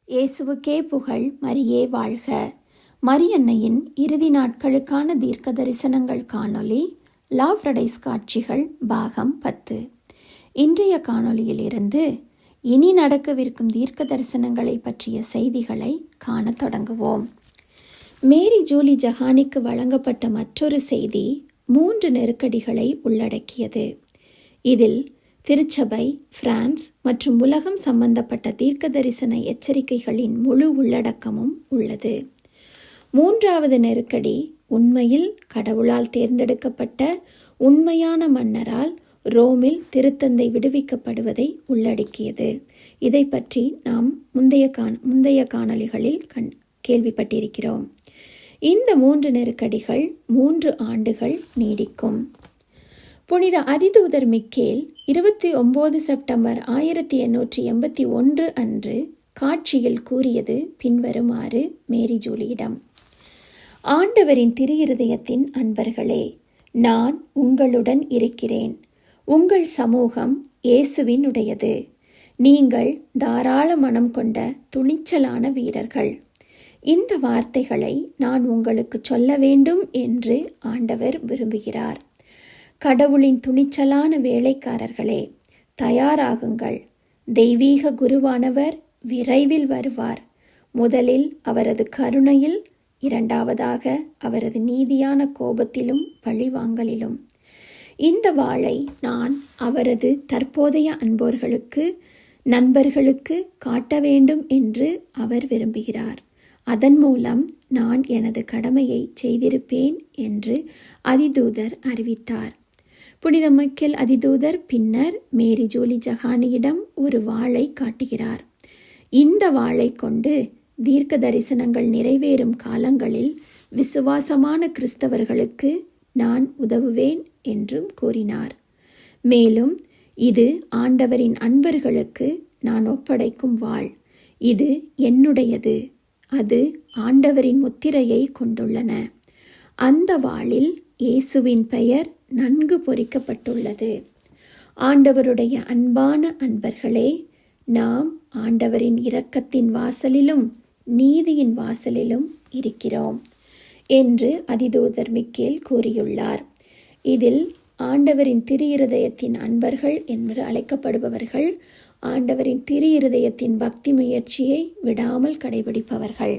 இயேசுவுக்கே புகழ், மரியே வாழ்க. மரியன்னையின் இறுதி நாட்களுக்கான தீர்க்க தரிசனங்கள் காணொளி, லாவ்ரடைஸ் காட்சிகள் பாகம் 10. இன்றைய காணொளியிலிருந்து இனி நடக்கவிருக்கும் தீர்க்க தரிசனங்களை பற்றிய செய்திகளை காண தொடங்குவோம். மேரி ஜூலி ஜஹானிக்கு வழங்கப்பட்ட மற்றொரு செய்தி 3 நெருக்கடிகளை உள்ளடக்கியது. இதில் திருச்சபை, பிரான்ஸ் மற்றும் உலகம் சம்பந்தப்பட்ட தீர்க்க தரிசன எச்சரிக்கைகளின் முழு உள்ளடக்கமும் உள்ளது. 3வது நெருக்கடி உண்மையில் கடவுளால் தேர்ந்தெடுக்கப்பட்ட உண்மையான மன்னரால் ரோமில் திருத்தந்தை விடுவிக்கப்படுவதை உள்ளடக்கியது. இதை பற்றி நாம் முந்தைய காணொளிகளில் கேள்விப்பட்டிருக்கிறோம். இந்த 3 நெருக்கடிகள் 3 ஆண்டுகள் நீடிக்கும். புனித அதிதூதர் மிக்கேல் 29 செப்டம்பர் 1881 அன்று காட்சியில் கூறியது பின்வருமாறு மேரி ஜூலியிடம்: ஆண்டவரின் திரு இருதயத்தின் அன்பர்களே, நான் உங்களுடன் இருக்கிறேன். உங்கள் சமூகம் இயேசுவினுடையது. நீங்கள் தாராள மனம் கொண்ட துணிச்சலான வீரர்கள். இந்த வார்த்தைகளை நான் உங்களுக்கு சொல்ல வேண்டும் என்று ஆண்டவர் விரும்புகிறார். கடவுளின் துணிச்சலான வேலைக்காரர்களே, தயாராகுங்கள். தெய்வீக குருவானவர் விரைவில் வருவார். முதலில் அவரது கருணையில், இரண்டாவதாக அவரது நீதியான கோபத்திலும் பழிவாங்கலிலும். இந்த வாளை நான் அவரது தற்போதைய நண்பர்களுக்கு காட்ட வேண்டும் என்று அவர் விரும்புகிறார். அதன் மூலம் நான் எனது கடமையை செய்திருப்பேன் என்று அதிதூதர் அறிவித்தார். புனித மிக்கேல் அதிதூதர் பின்னர் மேரி ஜூலி ஜஹானியிடம் ஒரு வாளை காட்டுகிறார். இந்த வாளை கொண்டு தீர்க்க தரிசனங்கள் நிறைவேறும் காலங்களில் விசுவாசமான கிறிஸ்தவர்களுக்கு நான் உதவுவேன் என்றும் கூறினார். மேலும், இது ஆண்டவரின் அன்பர்களுக்கு நான் ஒப்படைக்கும் வாள். இது என்னுடையது. அது ஆண்டவரின் முத்திரையை கொண்டுள்ளன. அந்த வாளில் இயேசுவின் பெயர் நன்கு பொறிக்கப்பட்டுள்ளது. ஆண்டவருடைய அன்பான அன்பர்களே, நாம் ஆண்டவரின் இரக்கத்தின் வாசலிலும் நீதியின் வாசலிலும் இருக்கிறோம் என்று அதிதூதர் மிக்கேல் கூறியுள்ளார். இதில் ஆண்டவரின் திரு இருதயத்தின் அன்பர்கள் என்று அழைக்கப்படுபவர்கள் ஆண்டவரின் திரு இருதயத்தின் பக்தி முயற்சியை விடாமல் கடைபிடிப்பவர்கள்.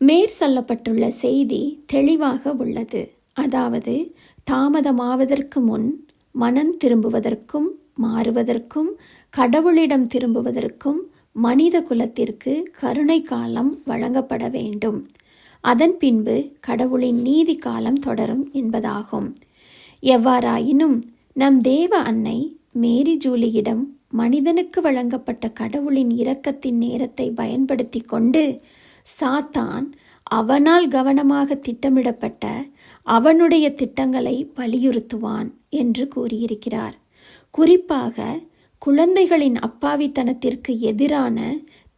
மேற்சொல்லப்பட்டுள்ள செய்தி தெளிவாக உள்ளது. அதாவது, தாமதமாவதற்கு முன் மனம் திரும்புவதற்கும் மாறுவதற்கும் கடவுளிடம் திரும்புவதற்கும் மனித குலத்திற்கு கருணை காலம் வழங்கப்பட வேண்டும். அதன் பின்பு கடவுளின் நீதி காலம் தொடரும் என்பதாகும். எவ்வாறாயினும் நம் தேவ அன்னை மேரி ஜூலியிடம் மனிதனுக்கு வழங்கப்பட்ட கடவுளின் இரக்கத்தின் நேரத்தை பயன்படுத்தி கொண்டு சாத்தான் அவனால் கவனமாக திட்டமிடப்பட்ட அவனுடைய திட்டங்களை வலியுறுத்துவான் என்று கூறியிருக்கிறார். குறிப்பாக குழந்தைகளின் அப்பாவித்தனத்திற்கு எதிரான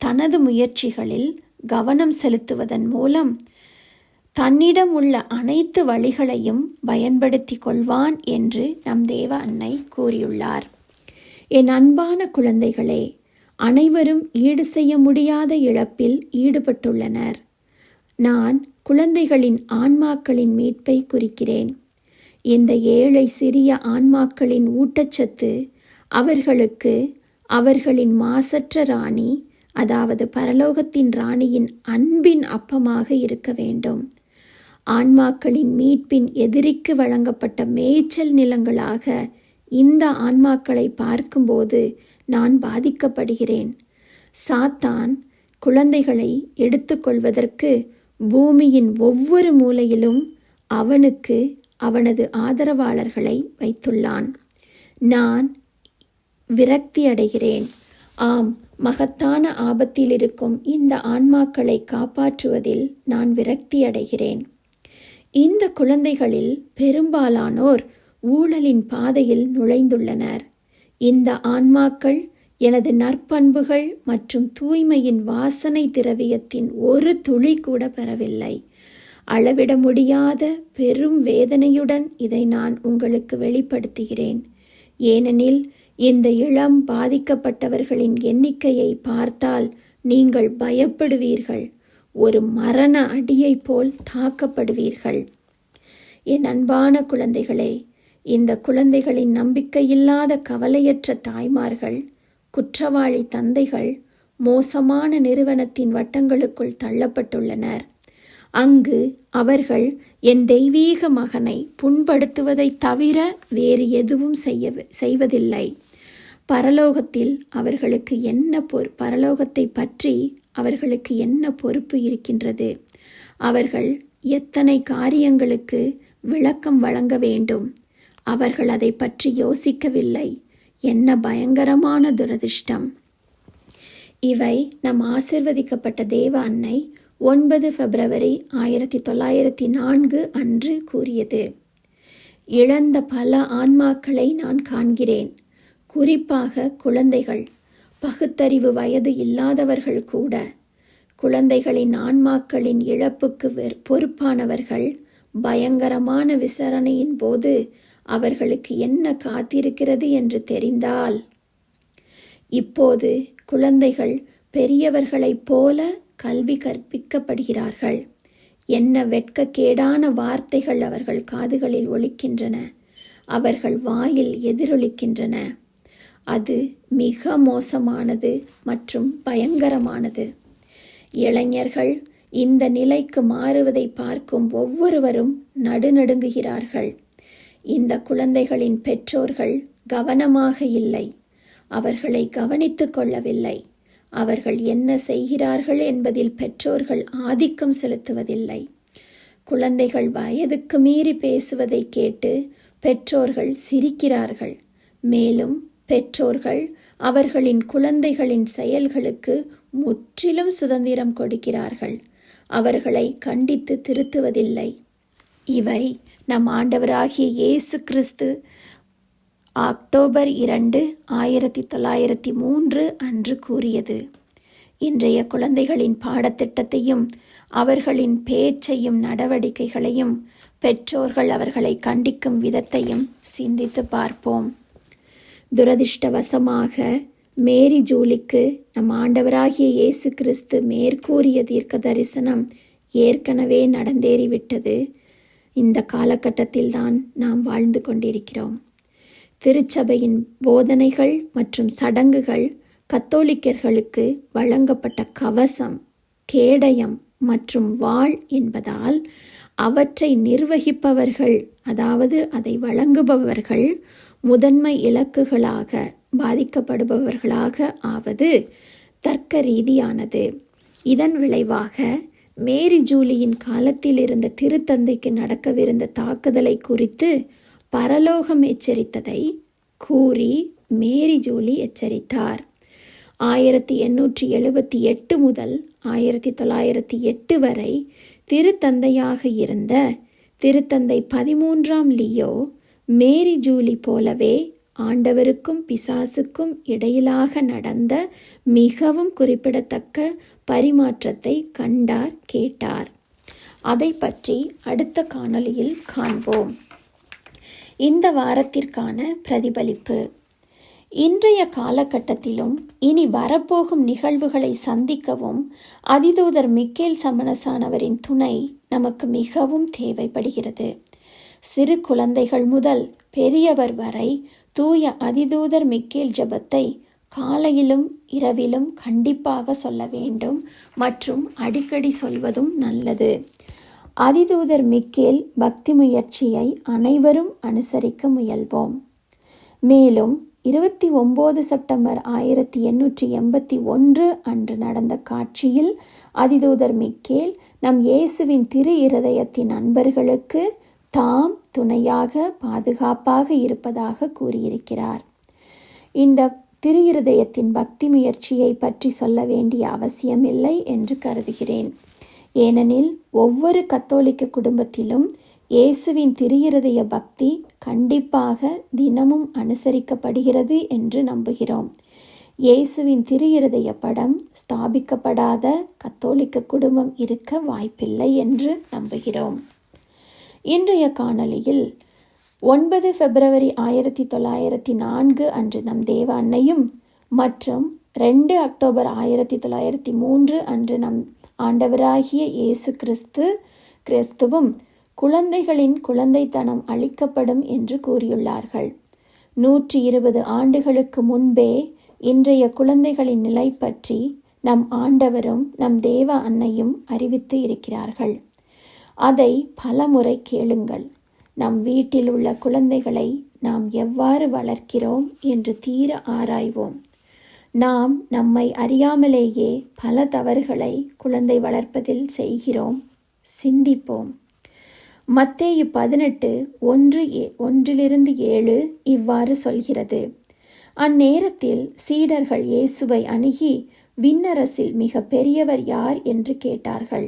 தனது முயற்சிகளில் கவனம் செலுத்துவதன் மூலம் தன்னிடம் உள்ள அனைத்து வழிகளையும் பயன்படுத்தி கொள்வான் என்று நம் தேவ அன்னை கூறியுள்ளார். என் அன்பான குழந்தைகளே, அனைவரும் ஈடு செய்ய முடியாத இழப்பில் ஈடுபட்டுள்ளனர். நான் குழந்தைகளின் ஆன்மாக்களின் மீட்பை குறிக்கிறேன். இந்த ஏழை சிறிய ஆன்மாக்களின் ஊட்டச்சத்து அவர்களுக்கு அவர்களின் மாசற்ற ராணி, அதாவது பரலோகத்தின் ராணியின் அன்பின் அப்பமாக இருக்க வேண்டும். ஆன்மாக்களின் மீட்பின் எதிரிக்கு வழங்கப்பட்ட மேய்ச்சல் நிலங்களாக இந்த ஆன்மாக்களை பார்க்கும்போது நான் பாதிக்கப்படுகிறேன். சாத்தான் குழந்தைகளை எடுத்துக்கொள்வதற்கு பூமியின் ஒவ்வொரு மூலையிலும் அவனுக்கு அவனது ஆதரவாளர்களை வைத்துள்ளான். நான் விரக்தி அடைகிறேன். ஆம், மகத்தான ஆபத்தில் இருக்கும் இந்த ஆன்மாக்களை காப்பாற்றுவதில் நான் விரக்தி அடைகிறேன். இந்த குழந்தைகளில் பெரும்பாலானோர் ஊழலின் பாதையில் நுழைந்துள்ளனர். இந்த ஆன்மாக்கள் எனது நற்பண்புகள் மற்றும் தூய்மையின் வாசனை திரவியத்தின் ஒரு துளி கூட பெறவில்லை. அளவிட முடியாத பெரும் வேதனையுடன் இதை நான் உங்களுக்கு வெளிப்படுத்துகிறேன். ஏனெனில் இந்த இளம் பாதிக்கப்பட்டவர்களின் எண்ணிக்கையை பார்த்தால் நீங்கள் பயப்படுவீர்கள், ஒரு மரண அடியைப் போல் தாக்கப்படுவீர்கள். என் அன்பான குழந்தைகளே, இந்த குழந்தைகளின் நம்பிக்கையில்லாத கவலையற்ற தாய்மார்கள், குற்றவாளி தந்தைகள் மோசமான நிறுவனத்தின் வட்டங்களுக்குள் தள்ளப்பட்டுள்ளனர். அங்கு அவர்கள் என் தெய்வீக மகனை புண்படுத்துவதை தவிர வேறு எதுவும் செய்வதில்லை. பரலோகத்தில் அவர்களுக்கு பரலோகத்தை பற்றி அவர்களுக்கு என்ன பொறுப்பு இருக்கின்றது? அவர்கள் எத்தனை காரியங்களுக்கு விளக்கம் வழங்க வேண்டும்? அவர்கள் அதை பற்றி யோசிக்கவில்லை. என்ன பயங்கரமான துரதிர்ஷ்டம்! இவை நம் ஆசிர்வதிக்கப்பட்ட தேவ அன்னை 9 பிப்ரவரி 1904 அன்று கூறியது. இழந்த பல ஆன்மாக்களை நான் காண்கிறேன். குறிப்பாக குழந்தைகள், பகுத்தறிவு வயது இல்லாதவர்கள் கூட. குழந்தைகளின் ஆன்மாக்களின் இழப்புக்கு பொறுப்பானவர்கள். பயங்கரமான விசாரணையின் போது அவர்களுக்கு என்ன காத்திருக்கிறது என்று தெரிந்தால். இப்போது குழந்தைகள் பெரியவர்களைப் போல கல்வி கற்பிக்கப்படுகிறார்கள். என்ன வெட்கக்கேடான வார்த்தைகள் அவர்கள் காதுகளில் ஒலிக்கின்றன, அவர்கள் வாயில் எதிரொலிக்கின்றன. அது மிக மோசமானது மற்றும் பயங்கரமானது. இளைஞர்கள் இந்த நிலைக்கு மாறுவதை பார்க்கும் ஒவ்வொருவரும் நடுநடுங்குகிறார்கள். இந்த குழந்தைகளின் பெற்றோர்கள் கவனமாக இல்லை. அவர்களை கவனித்துக் கொள்ளவில்லை. அவர்கள் என்ன செய்கிறார்கள் என்பதில் பெற்றோர்கள் ஆதிக்கம் செலுத்துவதில்லை. குழந்தைகள் வயதுக்கு மீறி பேசுவதை கேட்டு பெற்றோர்கள் சிரிக்கிறார்கள். மேலும் பெற்றோர்கள் அவர்களின் குழந்தைகளின் செயல்களுக்கு முற்றிலும் சுதந்திரம் கொடுக்கிறார்கள். அவர்களை கண்டித்து திருத்துவதில்லை. இவை நம் ஆண்டவராகிய இயேசு கிறிஸ்து அக்டோபர் 2, 1903 அன்று கூறியது. இன்றைய குழந்தைகளின் பாடத்திட்டத்தையும் அவர்களின் பேச்சையும் நடவடிக்கைகளையும் பெற்றோர்கள் அவர்களை கண்டிக்கும் விதத்தையும் சிந்தித்து பார்ப்போம். துரதிர்ஷ்டவசமாக மேரி ஜூலிக்கு நம் ஆண்டவராகிய இயேசு கிறிஸ்து மேற்கூறிய தீர்க்க தரிசனம் ஏற்கனவே நடந்தேறிவிட்டது. இந்த காலகட்டத்தில்தான் நாம் வாழ்ந்து கொண்டிருக்கிறோம். திருச்சபையின் போதனைகள் மற்றும் சடங்குகள் கத்தோலிக்கர்களுக்கு வழங்கப்பட்ட கவசம், கேடயம் மற்றும் வாள் என்பதால் அவற்றை நிர்வகிப்பவர்கள், அதாவது அதை வழங்குபவர்கள் முதன்மை இலக்குகளாக பாதிக்கப்படுபவர்களாக ஆவது தர்க்க ரீதியானது. இதன் விளைவாக மேரி ஜூலியின் காலத்தில் இருந்த திருத்தந்தைக்கு நடக்கவிருந்த தாக்குதலை குறித்து பரலோகம் எச்சரித்ததை கூறி மேரி ஜூலி எச்சரித்தார். 1878 முதல் 1908 வரை திருத்தந்தையாக இருந்த திருத்தந்தை 13ஆம் லியோ மேரி ஜூலி போலவே ஆண்டவருக்கும் பிசாசுக்கும் இடையிலாக நடந்த மிகவும் குறிப்பிடத்தக்க பரிமாற்றத்தை கண்டார், கேட்டார். அதை பற்றி அடுத்த காணொளியில் காண்போம். இந்த வாரத்திற்கான பிரதிபலிப்பு. இன்றைய காலகட்டத்திலும் இனி வரப்போகும் நிகழ்வுகளை சந்திக்கவும் அதிதூதர் மிக்கேல் சமணசானவரின் துணை நமக்கு மிகவும் தேவைப்படுகிறது. சிறு குழந்தைகள் முதல் பெரியவர் வரை தூய அதிதூதர் மிக்கேல் ஜெபத்தை காலையிலும் இரவிலும் கண்டிப்பாக சொல்ல வேண்டும் மற்றும் அடிக்கடி சொல்வதும் நல்லது. அதிதூதர் மிக்கேல் பக்தி முயற்சியை அனைவரும் அனுசரிக்க முயல்வோம். மேலும் 29 செப்டம்பர் 1881 அன்று நடந்த காட்சியில் அதிதூதர் மிக்கேல் நம் இயேசுவின் திரு இருதயத்தின் அன்பர்களுக்கு தாம் துணையாக பாதுகாப்பாக இருப்பதாக கூறியிருக்கிறார். இந்த திரு இருதயத்தின் பக்தி முயற்சியை பற்றி சொல்ல வேண்டிய அவசியமில்லை என்று கருதுகிறேன். ஏனெனில் ஒவ்வொரு கத்தோலிக்க குடும்பத்திலும் இயேசுவின் திரு இருதய பக்தி கண்டிப்பாக தினமும் அனுசரிக்கப்படுகிறது என்று நம்புகிறோம். இயேசுவின் திரு இருதய படம் ஸ்தாபிக்கப்படாத கத்தோலிக்க குடும்பம் இருக்க வாய்ப்பில்லை என்று நம்புகிறோம். இன்றைய காணொளியில் 9 பிப்ரவரி 1904 அன்று நம் தேவ அன்னையும் மற்றும் 2 அக்டோபர் 1903 அன்று நம் ஆண்டவராகிய இயேசு கிறிஸ்துவும் குழந்தைகளின் குழந்தைத்தனம் அளிக்கப்படும் என்று கூறியுள்ளார்கள். 120 ஆண்டுகளுக்கு முன்பே இன்றைய குழந்தைகளின் நிலை பற்றி நம் ஆண்டவரும் நம் தேவ அன்னையும் அறிவித்து இருக்கிறார்கள். அதை பலமுறை கேளுங்கள். நம் வீட்டில் உள்ள குழந்தைகளை நாம் எவ்வாறு வளர்க்கிறோம் என்று தீர ஆராய்வோம். நாம் நம்மை அறியாமலேயே பல தவறுகளை குழந்தை வளர்ப்பதில் செய்கிறோம். சிந்திப்போம். மத்தேயு 18:1-7 இவ்வாறு சொல்கிறது. அந்நேரத்தில் சீடர்கள் இயேசுவை அணுகி விண்ணரசில் மிக பெரியவர் யார் என்று கேட்டார்கள்.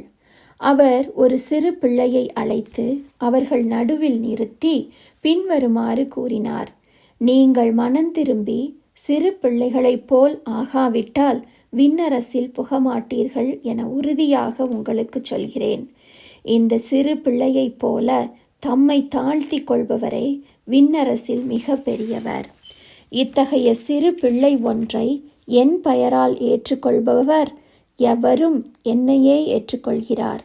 அவர் ஒரு சிறு பிள்ளையை அழைத்து அவர்கள் நடுவில் நிறுத்தி பின்வருமாறு கூறினார். நீங்கள் மனம் திரும்பி சிறு பிள்ளைகளைப் போல் ஆகாவிட்டால் விண்ணரசில் புகமாட்டீர்கள் என உறுதியாக உங்களுக்கு சொல்கிறேன். இந்த சிறு பிள்ளையைப் போல தம்மை தாழ்த்தி கொள்பவரே விண்ணரசில் மிக பெரியவர். இத்தகைய சிறு பிள்ளை ஒன்றை என் பெயரால் ஏற்றுக்கொள்பவர் எவரும் என்னையே ஏற்றுக்கொள்கிறார்.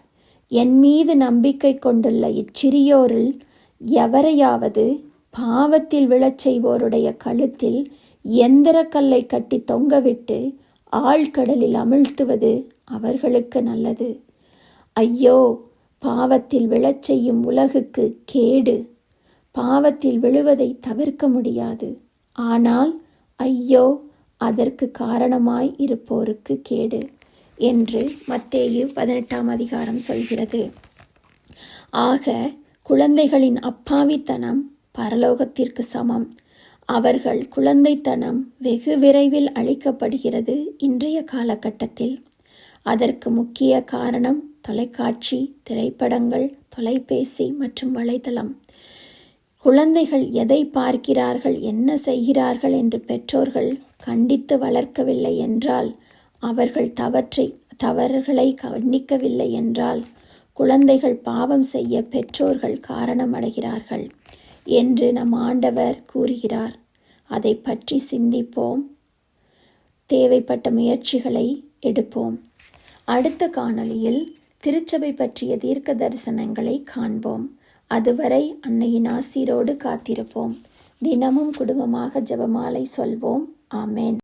என் மீது நம்பிக்கை கொண்டுள்ள இச்சிறியோரில் எவரையாவது பாவத்தில் விழச் செய்வோருடைய கழுத்தில் எந்திரக்கல்லை கட்டி தொங்கவிட்டு ஆழ்கடலில் அமிழ்த்துவது அவர்களுக்கு நல்லது. ஐயோ, பாவத்தில் விழச் செய்யும் உலகுக்கு கேடு. பாவத்தில் விழுவதை தவிர்க்க முடியாது. ஆனால் ஐயோ, அதற்கு காரணமாய் இருப்போருக்கு கேடு என்று மத்தேயு 18 சொல்கிறது. ஆக குழந்தைகளின் அப்பாவித்தனம் பரலோகத்திற்கு சமம். அவர்கள் குழந்தைத்தனம் வெகு விரைவில் அழிக்கப்படுகிறது இன்றைய காலகட்டத்தில். அதற்கு முக்கிய காரணம் தொலைக்காட்சி, திரைப்படங்கள், தொலைபேசி மற்றும் வலைதளம். குழந்தைகள் எதை பார்க்கிறார்கள், என்ன செய்கிறார்கள் என்று பெற்றோர்கள் கண்டித்து வளர்க்கவில்லை என்றால், அவர்கள் தவறுகளை கண்டிக்கவில்லை என்றால், குழந்தைகள் பாவம் செய்ய பெற்றோர்கள் காரணமடைகிறார்கள் என்று நம் ஆண்டவர் கூறுகிறார். அதை பற்றி சிந்திப்போம். தேவைப்பட்ட முயற்சிகளை எடுப்போம். அடுத்த காணொளியில் திருச்சபை பற்றிய தீர்க்க தரிசனங்களை காண்போம். அதுவரை அன்னையின் ஆசீரோடு காத்திருப்போம். தினமும் குடும்பமாக ஜெபமாலை சொல்வோம். ஆமென்.